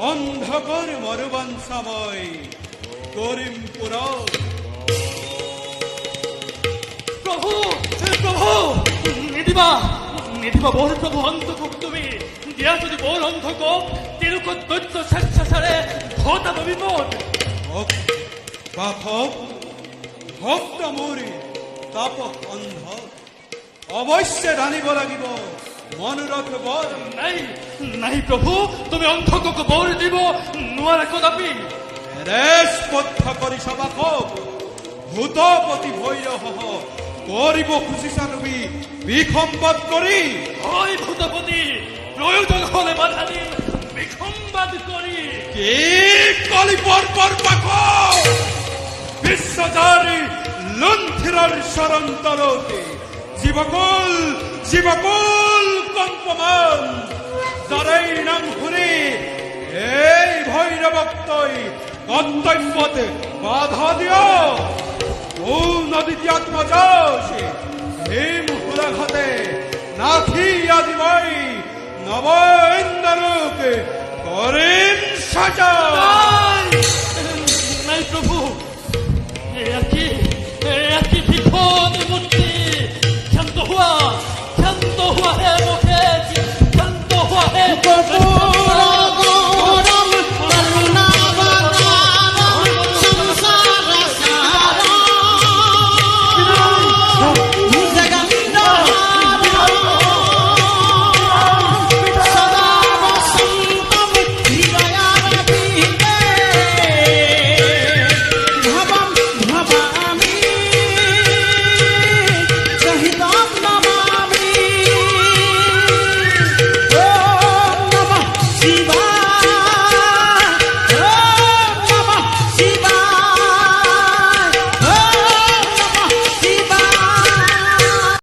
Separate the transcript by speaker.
Speaker 1: অন্ধকার মরুবন সময় করিমপুর।
Speaker 2: প্রভু প্রভু নিদিবা নিদিবা বৰ প্রভু অন্ধকক তুমি দিয়া যদি বৰ অন্ধকক তিলুকত দৈত্য স্বেচ্ছাচাৰে ঘটাব বিপদ।
Speaker 1: হক বা হক ভক্ত মোৰি তাপক অন্ধ অৱশ্যে জানিব লাগিব মনোৰথ বৰ।
Speaker 2: নাই নাই প্রভু তুমি অন্ধকক বৰ দিব নোৱাৰা কদাপি।
Speaker 1: ৰেচ পথ্য কৰি সবাকক ভূতপতি ভৈৰহ কৰিব খুজিছা তুমি বিসম্বাদ কৰি।
Speaker 2: হয় ভূতপতি প্রয়োজন হলে বাধা দিন বিসম্বাদ করি।
Speaker 1: কি কলিপর পাক বিশ্বজারি লুণ্ঠিৰৰ শৰণ তলতে জীৱকুল জীৱকুল কম্পমান যাৰেই নাম শুনি এই ভৈৰৱক্তই কৰ্তব্যতে বাধা দিয়। ও নদীতে আত্মযাসী ভীম হুলাঘাতে নাথি আজি মই নব ইন্দ্ৰলোকে